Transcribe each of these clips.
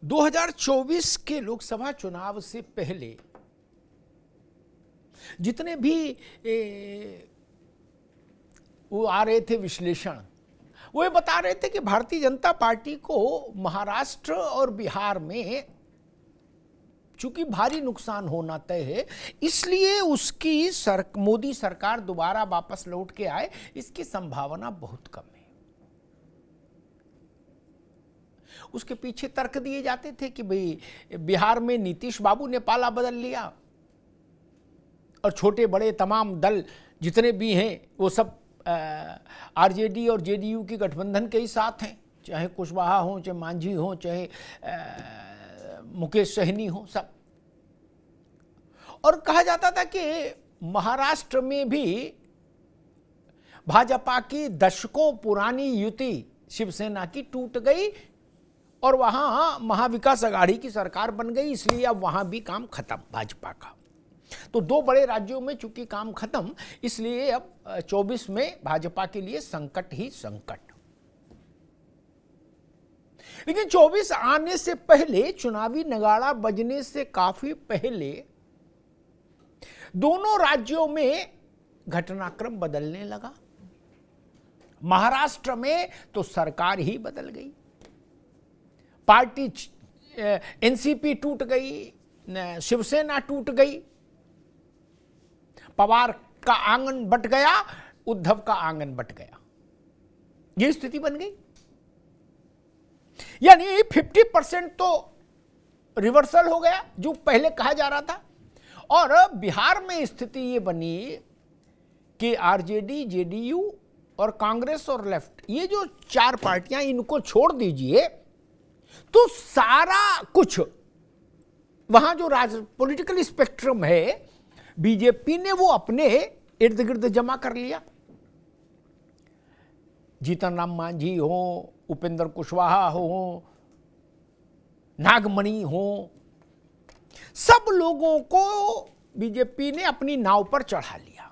2024 के लोकसभा चुनाव से पहले जितने भी वो आ रहे थे विश्लेषण, वो ये बता रहे थे कि भारतीय जनता पार्टी को महाराष्ट्र और बिहार में चूंकि भारी नुकसान होना तय है, इसलिए उसकी मोदी सरकार दोबारा वापस लौट के आए, इसकी संभावना बहुत कम है। उसके पीछे तर्क दिए जाते थे कि भाई बिहार में नीतीश बाबू ने पाला बदल लिया और छोटे बड़े तमाम दल जितने भी हैं वो सब आरजेडी और जेडीयू की गठबंधन के ही साथ हैं, चाहे कुशवाहा हो, चाहे मांझी हो, चाहे मुकेश सहनी हो, सब। और कहा जाता था कि महाराष्ट्र में भी भाजपा की दशकों पुरानी युति शिवसेना की टूट गई और वहां महाविकास अघाड़ी की सरकार बन गई, इसलिए अब वहां भी काम खत्म भाजपा का। तो दो बड़े राज्यों में चूंकि काम खत्म, इसलिए अब 24 में भाजपा के लिए संकट ही संकट। लेकिन 24 आने से पहले, चुनावी नगाड़ा बजने से काफी पहले दोनों राज्यों में घटनाक्रम बदलने लगा। महाराष्ट्र में तो सरकार ही बदल गई, पार्टी एनसीपी टूट गई, शिवसेना टूट गई, पवार का आंगन बट गया, उद्धव का आंगन बट गया, यह स्थिति बन गई। यानी 50% तो रिवर्सल हो गया जो पहले कहा जा रहा था। और बिहार में स्थिति ये बनी कि आरजेडी, जेडीयू और कांग्रेस और लेफ्ट, ये जो चार पार्टियां, इनको छोड़ दीजिए तो सारा कुछ वहां जो पॉलिटिकल स्पेक्ट्रम है, बीजेपी ने वो अपने इर्द गिर्द जमा कर लिया। जीतन राम मांझी हो, उपेंद्र कुशवाहा हो, नागमणि हो, सब लोगों को बीजेपी ने अपनी नाव पर चढ़ा लिया।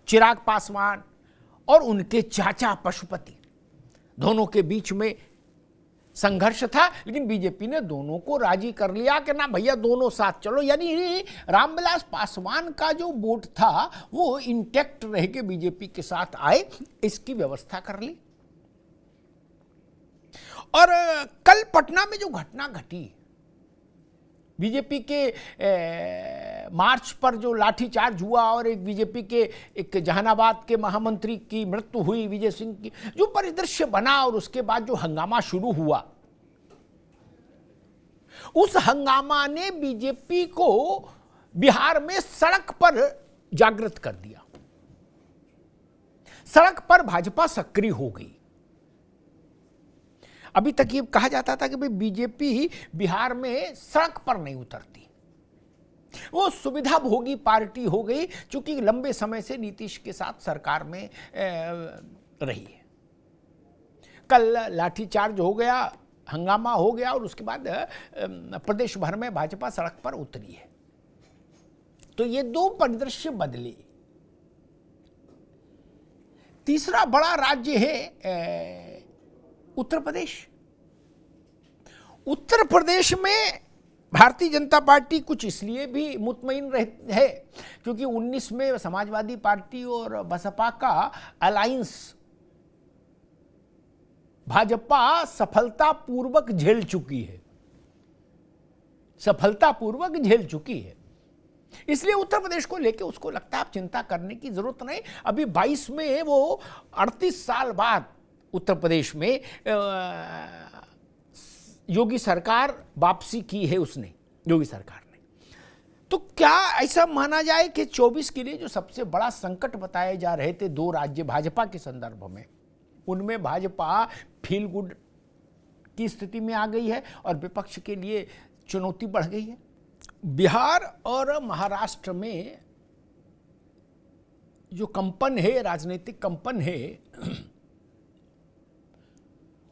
चिराग पासवान और उनके चाचा पशुपति, दोनों के बीच में संघर्ष था, लेकिन बीजेपी ने दोनों को राजी कर लिया कि ना भैया दोनों साथ चलो। यानी रामविलास पासवान का जो वोट था वो इंटैक्ट रह के बीजेपी के साथ आए, इसकी व्यवस्था कर ली। और कल पटना में जो घटना घटी, बीजेपी के मार्च पर जो लाठीचार्ज हुआ और एक बीजेपी के एक जहानाबाद के महामंत्री की मृत्यु हुई, विजय सिंह की, जो परिदृश्य बना और उसके बाद जो हंगामा शुरू हुआ, उस हंगामा ने बीजेपी को बिहार में सड़क पर जागृत कर दिया। सड़क पर भाजपा सक्रिय हो गई। अभी तक ये कहा जाता था कि भाई बीजेपी बिहार में सड़क पर नहीं उतरती, वो सुविधा भोगी पार्टी हो गई, क्योंकि लंबे समय से नीतीश के साथ सरकार में रही है। कल लाठीचार्ज हो गया, हंगामा हो गया और उसके बाद प्रदेश भर में भाजपा सड़क पर उतरी है। तो ये दो परिदृश्य बदले। तीसरा बड़ा राज्य है उत्तर प्रदेश। उत्तर प्रदेश में भारतीय जनता पार्टी कुछ इसलिए भी मुतमईन है क्योंकि 19 में समाजवादी पार्टी और बसपा का अलायंस भाजपा सफलतापूर्वक झेल चुकी है, सफलतापूर्वक झेल चुकी है। इसलिए उत्तर प्रदेश को लेकर उसको लगता है अब चिंता करने की जरूरत नहीं। अभी 22 में वो 38 साल बाद उत्तर प्रदेश में योगी सरकार वापसी की है, उसने, योगी सरकार ने। तो क्या ऐसा माना जाए कि 24 के लिए जो सबसे बड़ा संकट बताए जा रहे थे दो राज्य भाजपा के संदर्भ में, उनमें भाजपा फील गुड की स्थिति में आ गई है और विपक्ष के लिए चुनौती बढ़ गई है। बिहार और महाराष्ट्र में जो कंपन है, राजनीतिक कंपन है,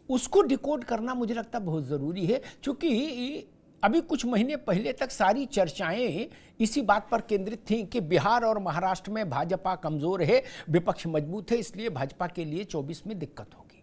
उसको डिकोड करना मुझे लगता बहुत ज़रूरी है, क्योंकि अभी कुछ महीने पहले तक सारी चर्चाएं इसी बात पर केंद्रित थीं कि बिहार और महाराष्ट्र में भाजपा कमज़ोर है, विपक्ष मजबूत है, इसलिए भाजपा के लिए 24 में दिक्कत होगी।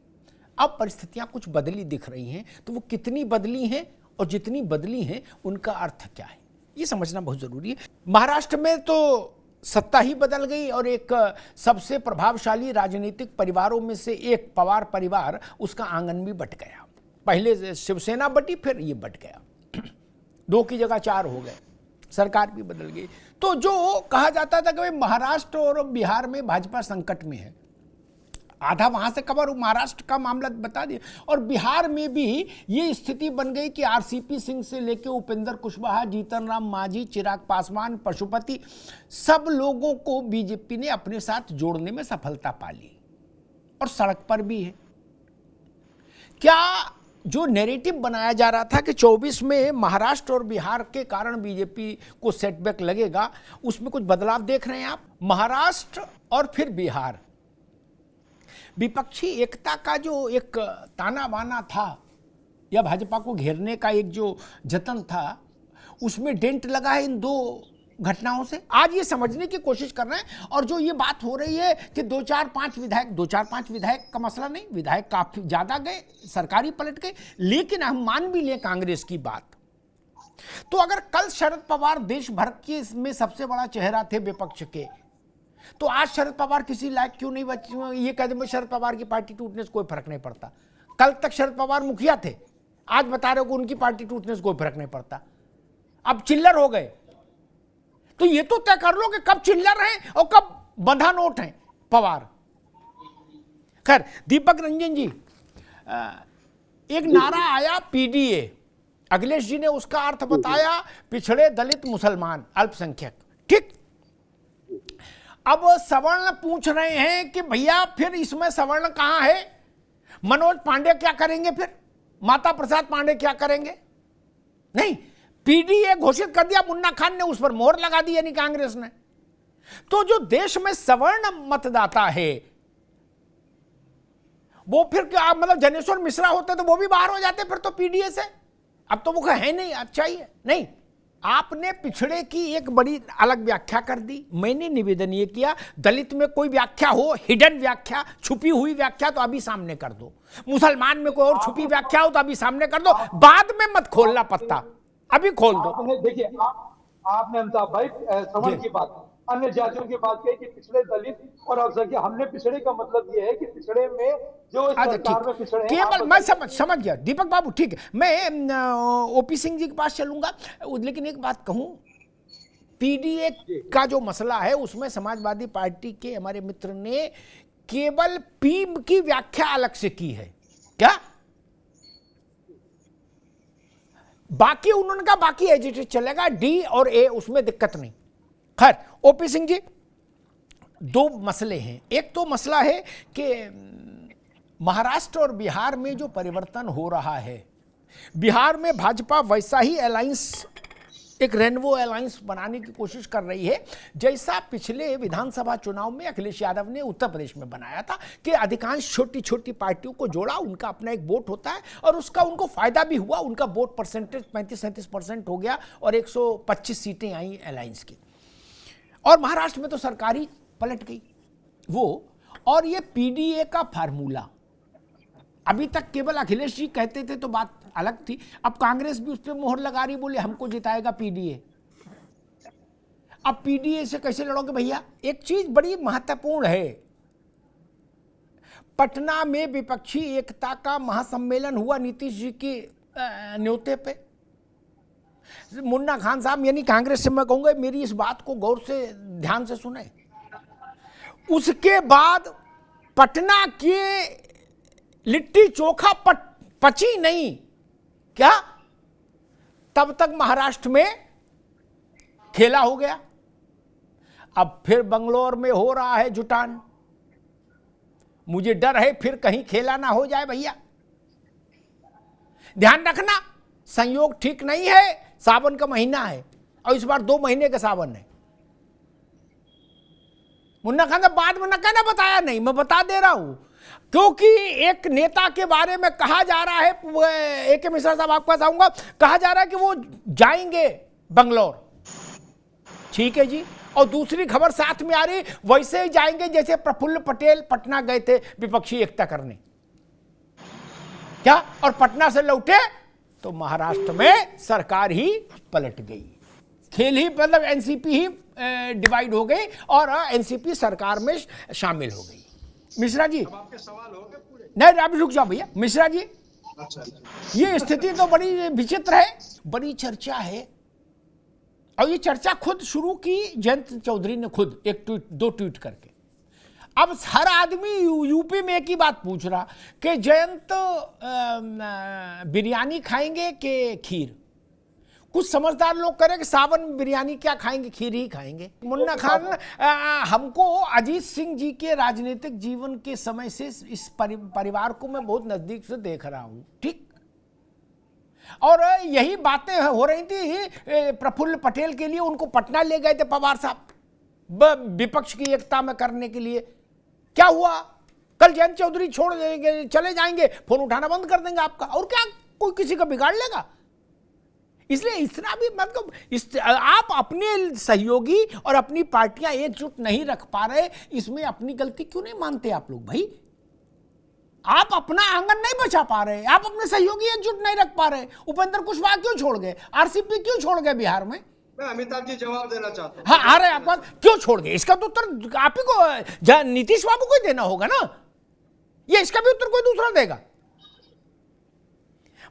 अब परिस्थितियां कुछ बदली दिख रही हैं, तो वो कितनी बदली हैं और जितनी बदली हैं उनका अर्थ क्या है, ये समझना बहुत जरूरी है। महाराष्ट्र में तो सत्ता ही बदल गई और एक सबसे प्रभावशाली राजनीतिक परिवारों में से एक पवार परिवार, उसका आंगन भी बट गया। पहले शिवसेना बटी, फिर ये बट गया, 2 की जगह 4 हो गए, सरकार भी बदल गई। तो जो कहा जाता था कि भाई महाराष्ट्र और बिहार में भाजपा संकट में है, आधा वहां से कवर महाराष्ट्र का मामला बता दिया, और बिहार में भी ये स्थिति बन गई कि आरसीपी सिंह से लेके उपेंद्र कुशवाहा, जीतन राम मांझी, चिराग पासवान, पशुपति, सब लोगों को बीजेपी ने अपने साथ जोड़ने में सफलता पा ली और सड़क पर भी है। क्या जो नैरेटिव बनाया जा रहा था कि 24 में महाराष्ट्र और बिहार के कारण बीजेपी को सेटबैक लगेगा, उसमें कुछ बदलाव देख रहे हैं आप? महाराष्ट्र और फिर बिहार, विपक्षी एकता का जो एक ताना बाना था या भाजपा को घेरने का एक जो जतन था, उसमें डेंट लगा है इन 2 घटनाओं से। आज ये समझने की कोशिश कर रहे हैं, और जो ये बात हो रही है कि 2-4-5 विधायक का मसला नहीं, विधायक काफी ज्यादा गए, सरकारी पलट गए, लेकिन हम मान भी लें कांग्रेस की बात, तो अगर कल शरद पवार देश भर के में सबसे बड़ा चेहरा थे विपक्ष के, तो आज शरद पवार किसी लायक क्यों नहीं बचे? ये कह दें शरद पवार की पार्टी टूटने से कोई फर्क नहीं पड़ता। कल तक शरद पवार मुखिया थे, आज बता रहे हो कि उनकी पार्टी टूटने से कोई फर्क नहीं पड़ता, अब चिल्लर हो गए। तो ये तो तय कर लो कि कब चिल्लर हैं और कब बंधा नोट हैं पवार। खैर, दीपक रंजन जी, एक नारा आया पीडीए, अखिलेश जी ने उसका अर्थ बताया पिछड़े, दलित, मुसलमान, अल्पसंख्यक। ठीक, अब सवर्ण पूछ रहे हैं कि भैया फिर इसमें सवर्ण कहां है? मनोज पांडे क्या करेंगे, फिर माता प्रसाद पांडे क्या करेंगे? नहीं, पीडीए घोषित कर दिया, मुन्ना खान ने उस पर मोहर लगा दी, यानी कांग्रेस ने। तो जो देश में सवर्ण मतदाता है वो फिर क्या, मतलब जनेश्वर मिश्रा होते तो वो भी बाहर हो जाते फिर तो पीडीए से। अब तो वो है नहीं, अच्छा ही है। नहीं, आपने पिछड़े की एक बड़ी अलग व्याख्या कर दी। मैंने निवेदन ये किया, दलित में कोई व्याख्या हो, हिडन व्याख्या, छुपी हुई व्याख्या, तो अभी सामने कर दो। मुसलमान में कोई और छुपी व्याख्या हो तो अभी सामने कर दो, बाद में मत खोलना पत्ता, अभी खोल दो। देखिए, आपने अमिताभ भाई सवर्ण की बात, अन्य जातियों की बात कही कि पिछड़े, दलित और अल्पसंख्यक। हमने पिछड़े का मतलब ये है कि पिछड़े में जो सरकार में पिछड़े हैं, केवल मैं समझ गया दीपक बाबू, ठीक है। मैं ओपी सिंह जी के पास चलूंगा, लेकिन एक बात कहूं, पीडीए का जो मसला है उसमें समाजवादी पार्टी के हमारे मित्र ने केवल पी की व्याख्या अलग से की है क्या? बाकी उन्होंने कहा बाकी एजिटेट चलेगा, डी और ए, उसमें दिक्कत नहीं। खैर, ओपी सिंह जी, 2 मसले हैं। एक तो मसला है कि महाराष्ट्र और बिहार में जो परिवर्तन हो रहा है, बिहार में भाजपा वैसा ही अलायंस, एक रेनबो अलायंस बनाने की कोशिश कर रही है जैसा पिछले विधानसभा चुनाव में अखिलेश यादव ने उत्तर प्रदेश में बनाया था, कि अधिकांश छोटी छोटी पार्टियों को जोड़ा, उनका अपना एक वोट होता है और उसका उनको फायदा भी हुआ। उनका वोट परसेंटेज 35-37% हो गया और 125 सीटें आई अलायंस की। और महाराष्ट्र में तो सरकारी पलट गई वो। और ये पीडीए का फार्मूला अभी तक केवल अखिलेश जी कहते थे तो बात अलग थी, अब कांग्रेस भी उस पर मोहर लगा रही, बोले हमको जिताएगा पीडीए। अब पीडीए से कैसे लड़ोगे भैया? एक चीज बड़ी महत्वपूर्ण है, पटना में विपक्षी एकता का महासम्मेलन हुआ नीतीश जी के न्योते पे। मुन्ना खान साहब, यानी कांग्रेस से मैं कहूंगा, मेरी इस बात को गौर से ध्यान से सुने। उसके बाद पटना के लिट्टी चोखा पची नहीं क्या, तब तक महाराष्ट्र में खेला हो गया। अब फिर बंगलोर में हो रहा है जुटान। मुझे डर है फिर कहीं खेला ना हो जाए भैया। ध्यान रखना, संयोग ठीक नहीं है, सावन का महीना है और इस बार 2 महीने का सावन है। मुन्ना खान साहब बाद में न कहना बताया नहीं, मैं बता दे रहा हूं, क्योंकि एक नेता के बारे में कहा जा रहा है, A.K. मिश्रा साहब आपके पास आऊंगा, कहा जा रहा है कि वो जाएंगे बंगलोर। ठीक है जी, और दूसरी खबर साथ में आ रही, वैसे ही जाएंगे जैसे प्रफुल्ल पटेल पटना गए थे विपक्षी एकता करने, क्या, और पटना से लौटे तो महाराष्ट्र में सरकार ही पलट गई, खेल ही मतलब एनसीपी ही डिवाइड हो गई और एनसीपी सरकार में शामिल हो गई। मिश्रा जी, अब आपके सवाल हो गए पूरे? नहीं आप रुक जाओ भैया। मिश्रा जी, अच्छा, ये स्थिति तो बड़ी विचित्र है, बड़ी चर्चा है, और ये चर्चा खुद शुरू की जयंत चौधरी ने, खुद एक ट्वीट, 2 ट्वीट करके। अब हर आदमी यूपी में एक ही बात पूछ रहा कि जयंत बिरयानी खाएंगे कि खीर। कुछ समझदार लोग कह रहे कि सावन में बिरयानी क्या खाएंगे, खीर ही खाएंगे। मुन्ना खान, हमको अजीत सिंह जी के राजनीतिक जीवन के समय से इस परिवार को मैं बहुत नजदीक से देख रहा हूं, ठीक, और यही बातें हो रही थी प्रफुल्ल पटेल के लिए। उनको पटना ले गए थे पवार साहब विपक्ष की एकता में करने के लिए। क्या हुआ? कल जयंत चौधरी छोड़ चले जाएंगे, फोन उठाना बंद कर देंगे आपका, और क्या कोई किसी का बिगाड़ लेगा? इसलिए इतना भी मतलब आप अपने सहयोगी और अपनी पार्टियां एकजुट नहीं रख पा रहे, इसमें अपनी गलती क्यों नहीं मानते आप लोग भाई? आप अपना आंगन नहीं बचा पा रहे, आप अपने सहयोगी एकजुट नहीं रख पा रहे। उपेंद्र कुशवाहा क्यों छोड़ गए? आरसीपी क्यों छोड़ गए बिहार में? मैं अमिताभ जी जवाब देना चाहता हूँ। हाँ, आ रहे आप क्यों छोड़ गए? इसका तो उत्तर आप ही को, नीतीश बाबू को ही देना होगा ना, ये इसका भी उत्तर कोई दूसरा देगा।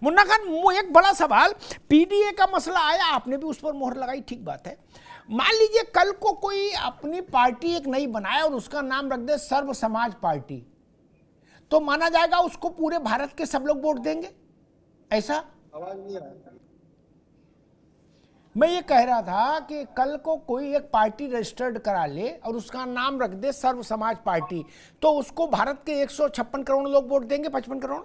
मुन्ना खान, एक बड़ा सवाल, पीडीए का मसला आया, आपने भी उस पर मोहर लगाई, ठीक बात है। मान लीजिए कल को कोई अपनी पार्टी एक नई बनाए और उसका नाम रख दे सर्व समाज पार्टी, तो माना जाएगा उसको पूरे भारत के सब लोग वोट देंगे, ऐसा? आवाज नहीं आ रही। मैं ये कह रहा था कि कल को कोई एक पार्टी रजिस्टर्ड करा ले और उसका नाम रख दे सर्व समाज पार्टी, तो उसको भारत के 156 करोड़ लोग वोट देंगे, 55 करोड़,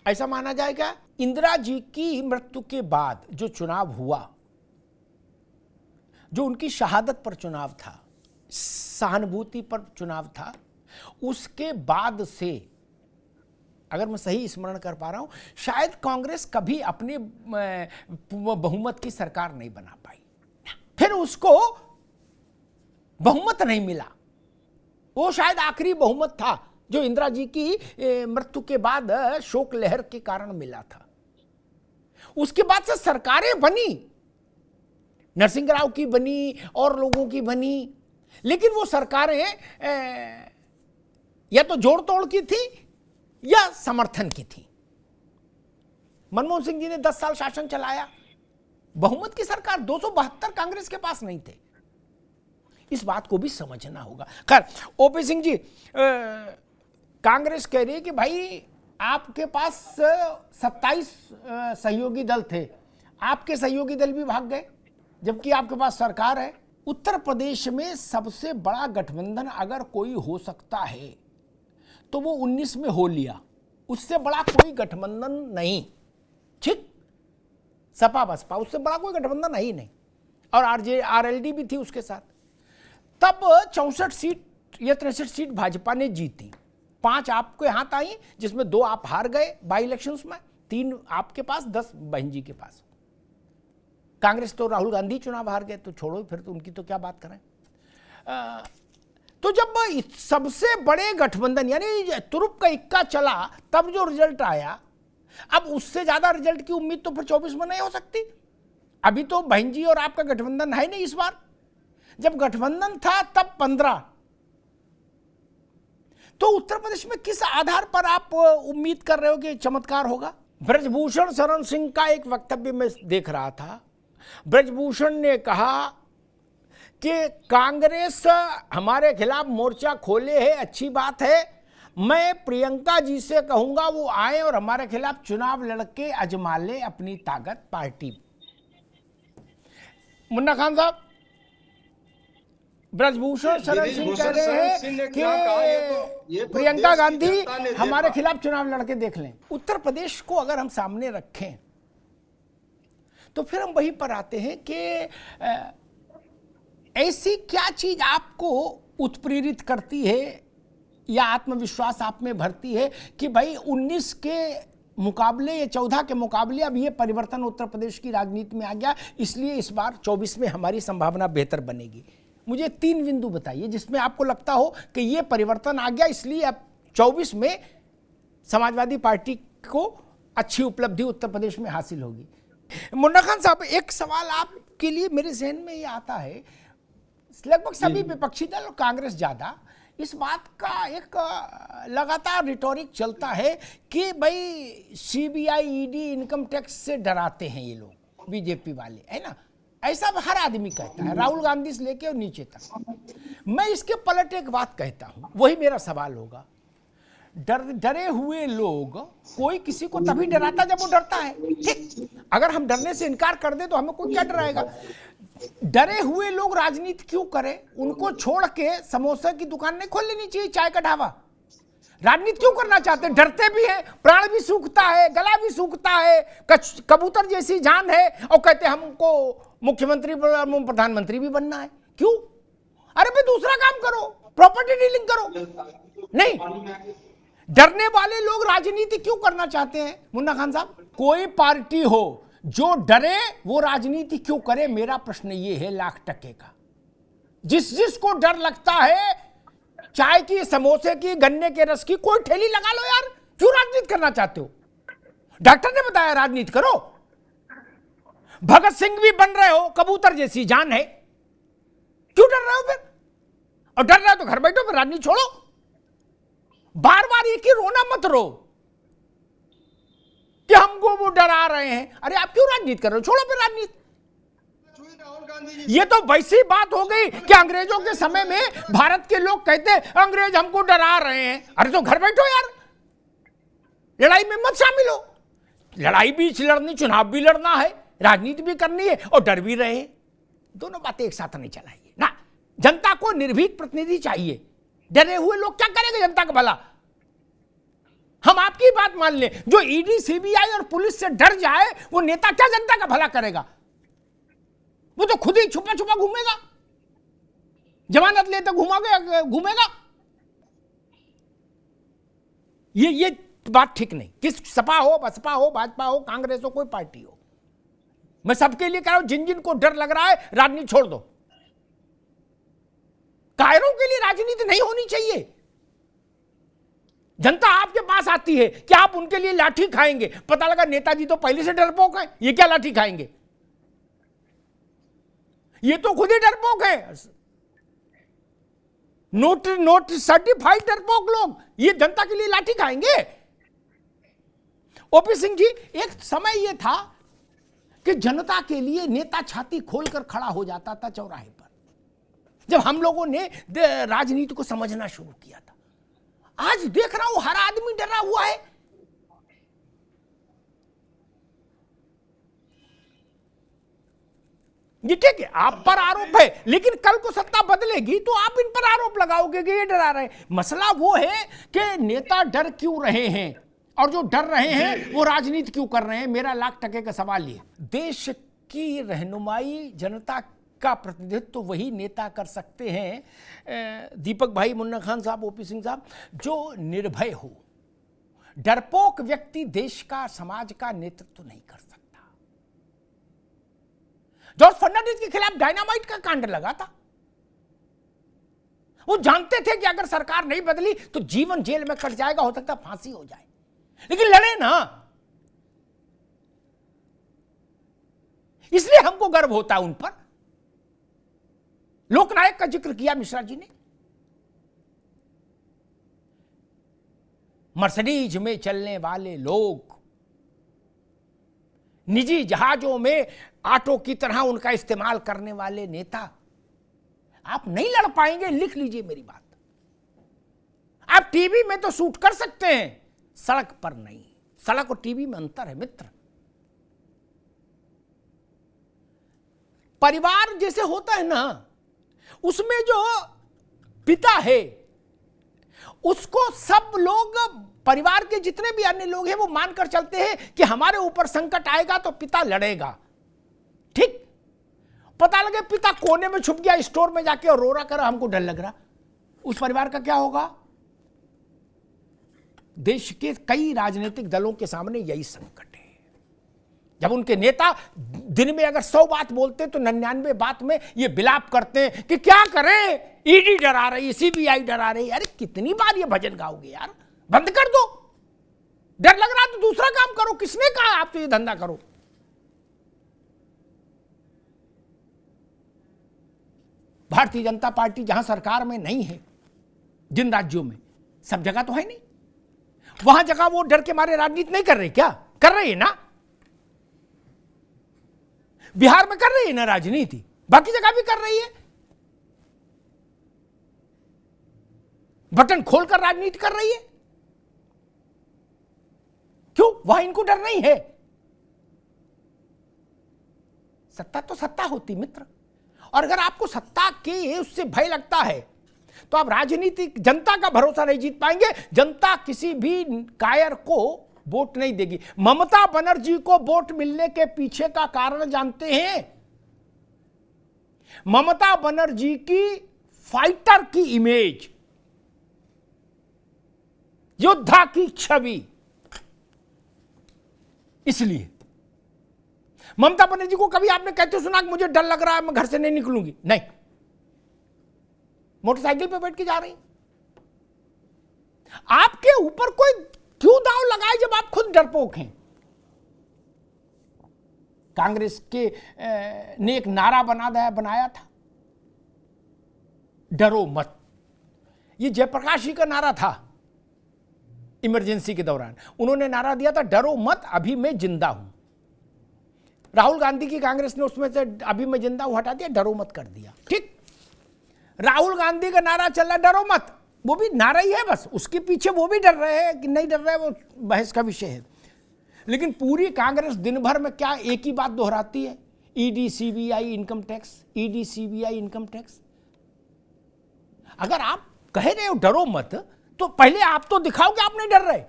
ऐसा माना जाएगा। इंदिरा जी की मृत्यु के बाद जो चुनाव हुआ, जो उनकी शहादत पर चुनाव था, सहानुभूति पर चुनाव था, उसके बाद से अगर मैं सही स्मरण कर पा रहा हूं, शायद कांग्रेस कभी अपने बहुमत की सरकार नहीं बना पाई। फिर उसको बहुमत नहीं मिला, वो शायद आखिरी बहुमत था जो इंदिरा जी की मृत्यु के बाद शोक लहर के कारण मिला था। उसके बाद से सरकारें बनी, नरसिंह राव की बनी और लोगों की बनी, लेकिन वो सरकारें या तो जोड़ तोड़ की थी या समर्थन की थी। मनमोहन सिंह जी ने 10 साल शासन चलाया, बहुमत की सरकार 272 कांग्रेस के पास नहीं थे। इस बात को भी समझना होगा। खैर, ओपी सिंह जी, कांग्रेस कह रही है कि भाई आपके पास 27 सहयोगी दल थे, आपके सहयोगी दल भी भाग गए, जबकि आपके पास सरकार है। उत्तर प्रदेश में सबसे बड़ा गठबंधन अगर कोई हो सकता है तो वो 19 में हो लिया, उससे बड़ा कोई गठबंधन नहीं, ठीक, सपा बसपा, उससे बड़ा कोई गठबंधन है ही नहीं, और आरएलडी भी थी उसके साथ। तब 64 सीट या 63 सीट भाजपा ने जीती, 5 आपके हाथ आई, जिसमें 2 आप हार गए बाई इलेक्शंस में, 3 आपके पास, 10 बहन जी के पास। कांग्रेस तो राहुल गांधी चुनाव हार गए, तो छोड़ो, फिर तो उनकी तो क्या बात करें। तो जब सबसे बड़े गठबंधन यानी तुरुप का इक्का चला, तब जो रिजल्ट आया, अब उससे ज्यादा रिजल्ट की उम्मीद तो फिर 24 में नहीं हो सकती। अभी तो बहन जी और आपका गठबंधन है नहीं। इस बार जब गठबंधन था तब 15, तो उत्तर प्रदेश में किस आधार पर आप उम्मीद कर रहे हो कि चमत्कार होगा? ब्रजभूषण शरण सिंह का एक वक्तव्य में देख रहा था, ब्रजभूषण ने कहा कि कांग्रेस हमारे खिलाफ मोर्चा खोले है, अच्छी बात है, मैं प्रियंका जी से कहूंगा वो आए और हमारे खिलाफ चुनाव लड़के अजमा ले अपनी ताकत पार्टी। मुन्ना खान साहब, ब्रजभूषण शरण सिंह कह रहे हैं कि प्रियंका गांधी हमारे खिलाफ चुनाव लड़के देख लें। उत्तर प्रदेश को अगर हम सामने रखें तो फिर हम वहीं पर आते हैं कि ऐसी क्या चीज आपको उत्प्रेरित करती है या आत्मविश्वास आप में भरती है कि भाई 19 के मुकाबले या 14 के मुकाबले अब ये परिवर्तन उत्तर प्रदेश की राजनीति में आ गया, इसलिए इस बार 24 में हमारी संभावना बेहतर बनेगी। मुझे 3 बिंदु बताइए जिसमें आपको लगता हो कि ये परिवर्तन आ गया, इसलिए अब 24 में समाजवादी पार्टी को अच्छी उपलब्धि उत्तर प्रदेश में हासिल होगी। मुन्ना खान साहब, एक सवाल आपके लिए मेरे जहन में ये आता है, लगभग सभी विपक्षी दल और कांग्रेस ज्यादा इस बात का एक लगातार रिटोरिक चलता है कि भाई सीबीआई, ईडी, इनकम टैक्स से डराते हैं ये लोग बीजेपी वाले, है ना? ऐसा हर आदमी कहता है, राहुल गांधी से लेके और नीचे तक। मैं इसके पलट एक बात कहता हूं, वही मेरा सवाल होगा। डरे हुए लोग, कोई किसी को तभी डराता जब वो डरता है, ठीक? अगर हम डरने से इनकार कर दे तो हमें कोई क्या डराएगा? डरे हुए लोग राजनीति क्यों करें? उनको छोड़ के समोसा की दुकान नहीं खोल लेनी चाहिए, चाय का ढाबा? राजनीति क्यों करना चाहते हैं? डरते भी हैं, प्राण भी सूखता है, गला भी सूखता है, कबूतर जैसी जान है, और कहते हैं हमको मुख्यमंत्री प्रधानमंत्री भी बनना है। क्यों? अरे भाई दूसरा काम करो, प्रॉपर्टी डीलिंग करो। नहीं, डरने वाले लोग राजनीति क्यों करना चाहते हैं मुन्ना खान साहब? कोई पार्टी हो जो डरे वो राजनीति क्यों करे? मेरा प्रश्न ये है लाख टके का। जिसको डर लगता है चाय की, समोसे की, गन्ने के रस की, कोई ठेली लगा लो यार, क्यों राजनीति करना चाहते हो? डॉक्टर ने बताया राजनीति करो, भगत सिंह भी बन रहे हो, कबूतर जैसी जान है, क्यों डर रहे हो फिर? और डर रहे हो तो घर बैठो, फिर राजनीति छोड़ो। बार बार एक ही रोना मत रो कि हमको वो डरा रहे हैं। अरे आप क्यों राजनीति कर रहे हो? छोड़ो फिर राजनीति। ये तो वैसी बात हो गई कि अंग्रेजों के समय में भारत के लोग कहते अंग्रेज हमको डरा रहे हैं। अरे तो घर बैठो यार, लड़ाई में मत शामिल हो। लड़ाई भी लड़नी, चुनाव भी लड़ना है, राजनीति भी करनी है और डर भी रहे, दोनों बातें एक साथ नहीं चलाइए ना। जनता को निर्भीक प्रतिनिधि चाहिए। डरे हुए लोग क्या करेंगे जनता का भला? हम आपकी बात मान लें, जो ईडी, सीबीआई और पुलिस से डर जाए वो नेता क्या जनता का भला करेगा? वो तो खुद ही छुपा छुपा घूमेगा, जमानत लेते घूमेगा। ये बात ठीक नहीं। किस सपा हो, बसपा हो, भाजपा हो, कांग्रेस हो, कोई पार्टी हो, मैं सबके लिए कह रहा हूं, जिन जिन को डर लग रहा है राजनीति छोड़ दो। कायरों के लिए राजनीति नहीं होनी चाहिए। जनता आपके पास आती है कि आप उनके लिए लाठी खाएंगे। पता लगा नेताजी तो पहले से डरपोक हैं, ये क्या लाठी खाएंगे? ये तो खुद ही डरपोक है, नोट सर्टिफाइड डरपोक लोग, ये जनता के लिए लाठी खाएंगे। ओपी सिंह जी, एक समय ये था कि जनता के लिए नेता छाती खोलकर खड़ा हो जाता था चौराहे पर, जब हम लोगों ने राजनीति को समझना शुरू किया था। आज देख रहा हूं हर आदमी डरा हुआ है। ये ठीक है, आप पर आरोप है, लेकिन कल को सत्ता बदलेगी तो आप इन पर आरोप लगाओगे कि ये डरा रहे हैं। मसला वो है कि नेता डर क्यों रहे हैं, और जो डर रहे हैं वो राजनीति क्यों कर रहे हैं। मेरा लाख टके का सवाल ये, देश की रहनुमाई, जनता का प्रतिनिधित्व तो वही नेता कर सकते हैं, दीपक भाई, मुन्ना खान साहब, ओपी सिंह साहब, जो निर्भय हो। डरपोक व्यक्ति देश का, समाज का नेतृत्व नहीं कर सकता। जॉर्ज फर्नांडिस के खिलाफ डायनामाइट का कांड लगा था। वो जानते थे कि अगर सरकार नहीं बदली तो जीवन जेल में कट जाएगा, हो सकता फांसी हो जाए, लेकिन लड़े ना। इसलिए हमको गर्व होता है उन पर। लोकनायक का जिक्र किया मिश्रा जी ने। मर्सिडीज में चलने वाले लोग, निजी जहाजों में ऑटो की तरह उनका इस्तेमाल करने वाले नेता, आप नहीं लड़ पाएंगे। लिख लीजिए मेरी बात। आप टीवी में तो शूट कर सकते हैं, सड़क पर नहीं। सड़क और टीवी में अंतर है मित्र। परिवार जैसे होता है ना, उसमें जो पिता है उसको सब लोग, परिवार के जितने भी अन्य लोग हैं, वो मानकर चलते हैं कि हमारे ऊपर संकट आएगा तो पिता लड़ेगा। ठीक, पता लगे पिता कोने में छुप गया, स्टोर में जाके और रो रहा, कर हमको डर लग रहा, उस परिवार का क्या होगा? देश के कई राजनीतिक दलों के सामने यही संकट है। जब उनके नेता दिन में अगर 100 बात बोलते तो 99 बात में ये बिलाप करते हैं कि क्या करें, ईडी डरा रही, सीबीआई डरा रही। अरे कितनी बार ये भजन गाओगे यार, बंद कर दो। डर लग रहा तो दूसरा काम करो, किसने कहा आप तो ये धंधा करो? भारतीय जनता पार्टी जहां सरकार में नहीं है, जिन राज्यों में, सब जगह तो है नहीं, वहां जगह वो डर के मारे राजनीति नहीं कर रही क्या? कर रही है ना, बिहार में कर रही है ना राजनीति, बाकी जगह भी कर रही है, बटन खोलकर राजनीति कर रही है। क्यों? वहां इनको डर नहीं है। सत्ता तो सत्ता होती मित्र, और अगर आपको सत्ता के उससे भय लगता है तो आप राजनीतिक जनता का भरोसा नहीं जीत पाएंगे। जनता किसी भी कायर को वोट नहीं देगी। ममता बनर्जी को वोट मिलने के पीछे का कारण जानते हैं? ममता बनर्जी की फाइटर की इमेज, योद्धा की छवि, इसलिए ममता बनर्जी को कभी आपने कहते सुना कि मुझे डर लग रहा है, मैं घर से नहीं निकलूंगी? नहीं, मोटरसाइकिल पे बैठ के जा रही। आपके ऊपर कोई क्यों दांव लगाए जब आप खुद डरपोक हैं? कांग्रेस के ने एक नारा बनाया था, डरो मत। ये जयप्रकाश जी का नारा था इमरजेंसी के दौरान। उन्होंने नारा दिया था, डरो मत अभी मैं जिंदा हूं। राहुल गांधी की कांग्रेस ने उसमें से अभी मैं जिंदा हूं हटा दिया, डरो मत कर दिया। ठीक, राहुल गांधी का नारा चल रहा डरो मत, वो भी नारा ही है, बस उसके पीछे वो भी डर रहे हैं कि नहीं डर रहे, वो बहस का विषय है। लेकिन पूरी कांग्रेस दिन भर में क्या एक ही बात दोहराती है? ED CBI income tax, ED CBI income tax. अगर आप कह रहे हो डरो मत, तो पहले आप तो दिखाओ कि आप नहीं डर रहे।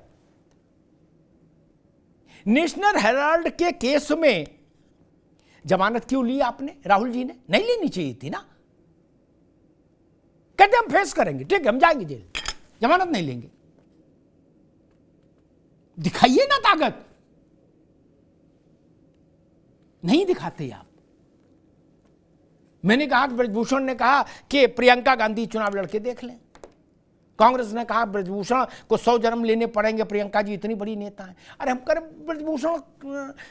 नेशनल हेराल्ड के केस में जमानत क्यों ली आपने? राहुल जी ने नहीं लेनी चाहिए थी ना। कहते हम फेस करेंगे, ठीक है हम जाएंगे जेल, जमानत नहीं लेंगे। दिखाइए ना ताकत, नहीं दिखाते आप। मैंने कहा, ब्रजभूषण ने कहा कि प्रियंका गांधी चुनाव लड़के देख लें। कांग्रेस ने कहा ब्रजभूषण को 100 जन्म लेने पड़ेंगे, प्रियंका जी इतनी बड़ी नेता है। अरे हम करें ब्रजभूषण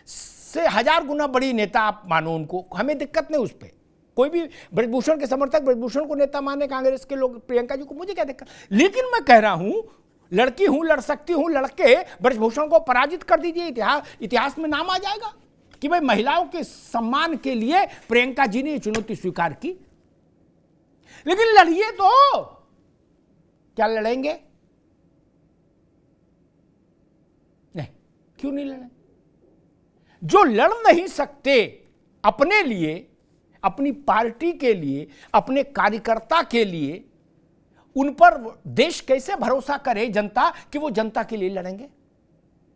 से 1000 गुना बड़ी नेता आप मानो उनको, हमें दिक्कत नहीं उस पर। कोई भी ब्रजभूषण के समर्थक ब्रजभूषण को नेता माने, कांग्रेस के लोग प्रियंका जी को, मुझे क्या दिक्कत। लेकिन मैं कह रहा हूं, लड़की हूं, लड़ सकती हूं, लड़के ब्रजभूषण को पराजित कर दीजिए, इतिहास में नाम आ जाएगा कि भाई महिलाओं के सम्मान के लिए प्रियंका जी ने चुनौती स्वीकार की। लेकिन लड़िए तो, क्या लड़ेंगे? नहीं, क्यों नहीं लड़े? जो लड़ नहीं सकते अपने लिए, अपनी पार्टी के लिए, अपने कार्यकर्ता के लिए, उन पर देश कैसे भरोसा करे जनता कि वो जनता के लिए लड़ेंगे?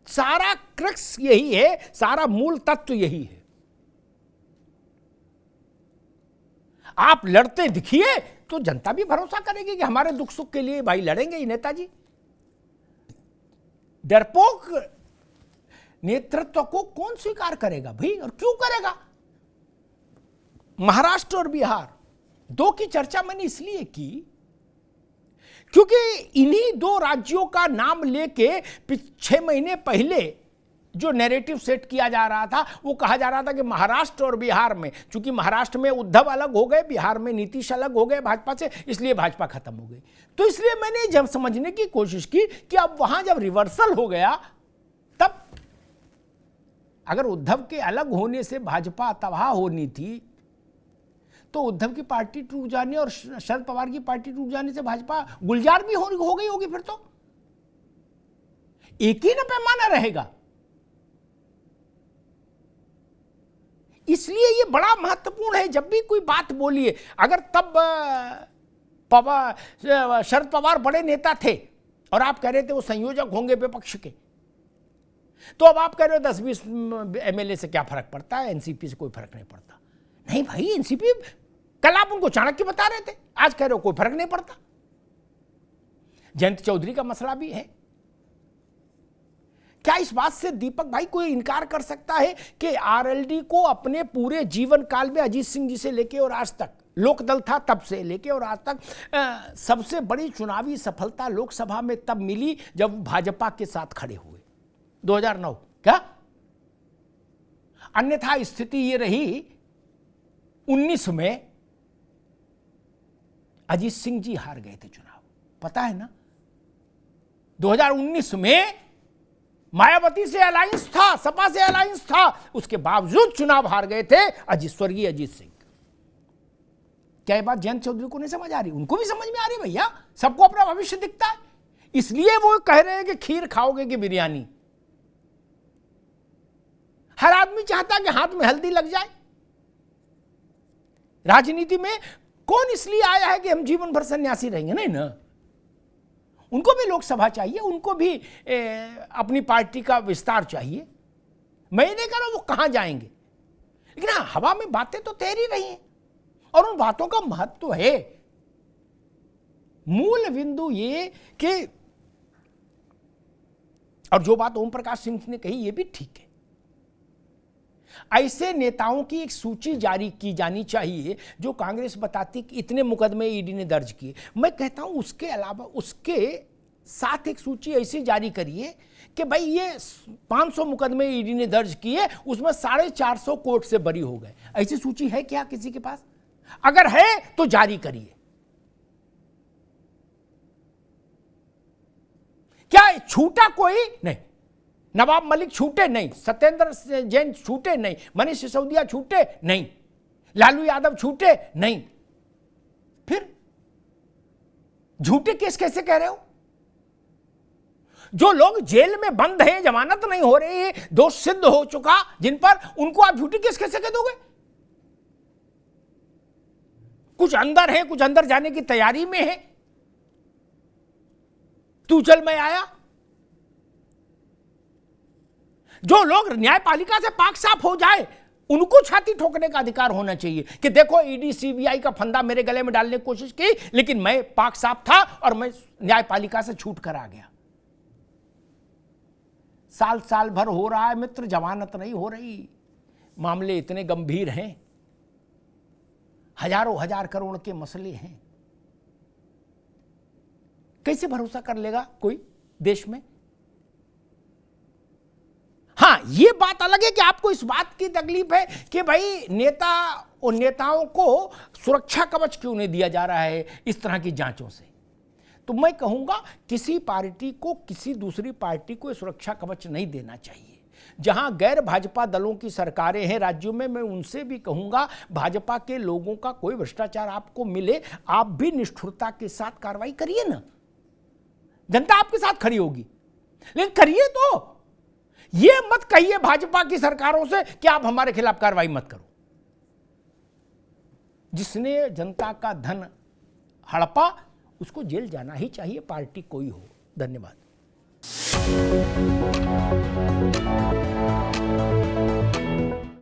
सारा क्रक्स यही है, सारा मूल तत्व यही है। आप लड़ते दिखिए तो जनता भी भरोसा करेगी कि हमारे दुख सुख के लिए भाई लड़ेंगे ही नेताजी। डरपोक नेतृत्व को कौन स्वीकार करेगा भाई, और क्यों करेगा? महाराष्ट्र और बिहार दो की चर्चा मैंने इसलिए की क्योंकि इन्हीं दो राज्यों का नाम लेके 6 महीने पहले जो नैरेटिव सेट किया जा रहा था, वो कहा जा रहा था कि महाराष्ट्र और बिहार में, चूंकि महाराष्ट्र में उद्धव अलग हो गए, बिहार में नीतीश अलग हो गए भाजपा से, इसलिए भाजपा खत्म हो गई। तो इसलिए मैंने जब समझने की कोशिश की कि अब वहां जब रिवर्सल हो गया, तब अगर उद्धव के अलग होने से भाजपा तबाह होनी थी, तो उद्धव की पार्टी टूट जाने और शरद पवार की पार्टी टूट जाने से भाजपा गुलजार भी हो गई होगी। फिर तो एक ही ना पैमाना रहेगा। इसलिए ये बड़ा महत्वपूर्ण है, जब भी कोई बात बोलिए। अगर तब शरद पवार बड़े नेता थे और आप कह रहे थे वो संयोजक होंगे विपक्ष के, तो अब आप कह रहे हो 10-20 एमएलए से क्या फर्क पड़ता है, एनसीपी से कोई फर्क नहीं पड़ता। नहीं भाई, एनसीपी, कल आप उनको चाणक्य बता रहे थे, आज कह रहे हो कोई फर्क नहीं पड़ता। जयंत चौधरी का मसला भी है। क्या इस बात से दीपक भाई कोई इनकार कर सकता है कि आरएलडी को अपने पूरे जीवन काल में अजीत सिंह जी से लेके और आज तक, लोकदल था तब से लेके और आज तक, सबसे बड़ी चुनावी सफलता लोकसभा में तब मिली जब भाजपा के साथ खड़े हुए। 2009 क्या? अन्यथा स्थिति ये रही 19 में अजीत सिंह जी हार गए थे चुनाव, पता है ना? 2019 में मायावती से अलायंस था, सपा से अलायंस था, उसके बावजूद चुनाव हार गए थे स्वर्गीय अजीत सिंह। क्या ये बात जयंत चौधरी को नहीं समझ आ रही? उनको भी समझ में आ रही भैया, सबको अपना भविष्य दिखता है, इसलिए वो कह रहे हैं कि खीर खाओगे कि बिरयानी। हर आदमी चाहता है कि हाथ में हल्दी लग जाए। राजनीति में कौन इसलिए आया है कि हम जीवन भर सन्यासी रहेंगे? नहीं ना, उनको भी लोकसभा चाहिए, उनको भी अपनी पार्टी का विस्तार चाहिए। मैं नहीं कह रहा वो कहां जाएंगे, लेकिन हाँ, हवा में बातें तो तैर ही रही हैं और उन बातों का महत्व है। मूल बिंदु ये कि, और जो बात ओम प्रकाश सिंह ने कही ये भी ठीक है, ऐसे नेताओं की एक सूची जारी की जानी चाहिए जो कांग्रेस बताती कि इतने मुकदमे ईडी ने दर्ज किए। मैं कहता हूं उसके अलावा उसके साथ एक सूची ऐसी जारी करिए कि भाई ये 500 मुकदमे ईडी ने दर्ज किए, उसमें 450 कोर्ट से बरी हो गए। ऐसी सूची है क्या किसी के पास? अगर है तो जारी करिए। क्या छूटा कोई? नहीं। नवाब मलिक छूटे नहीं, सत्येंद्र जैन छूटे नहीं, मनीष सिसोदिया छूटे नहीं, लालू यादव छूटे नहीं। फिर झूठे केस कैसे कह रहे हो? जो लोग जेल में बंद हैं, जमानत नहीं हो रही है, दोष सिद्ध हो चुका जिन पर, उनको आप झूठे केस कैसे कह दोगे? कुछ अंदर है, कुछ अंदर जाने की तैयारी में है, तू चल मैं आया। जो लोग न्यायपालिका से पाक साफ हो जाए उनको छाती ठोकने का अधिकार होना चाहिए कि देखो ईडी सीबीआई का फंदा मेरे गले में डालने की कोशिश की, लेकिन मैं पाक साफ था और मैं न्यायपालिका से छूट कर आ गया। साल साल भर हो रहा है मित्र, जमानत नहीं हो रही, मामले इतने गंभीर हैं, हजारों हजार करोड़ के मसले हैं, कैसे भरोसा कर लेगा कोई देश में? हाँ, ये बात अलग है कि आपको इस बात की तकलीफ है कि भाई नेता और नेताओं को सुरक्षा कवच क्यों नहीं दिया जा रहा है इस तरह की जांचों से। तो मैं कहूंगा किसी पार्टी को किसी दूसरी पार्टी को सुरक्षा कवच नहीं देना चाहिए। जहां गैर भाजपा दलों की सरकारें हैं राज्यों में, मैं उनसे भी कहूंगा भाजपा के लोगों का कोई भ्रष्टाचार आपको मिले, आप भी निष्ठुरता के साथ कार्रवाई करिए ना, जनता आपके साथ खड़ी होगी, लेकिन करिए तो। ये मत कहिए भाजपा की सरकारों से कि आप हमारे खिलाफ कार्रवाई मत करो। जिसने जनता का धन हड़पा उसको जेल जाना ही चाहिए, पार्टी कोई हो। धन्यवाद।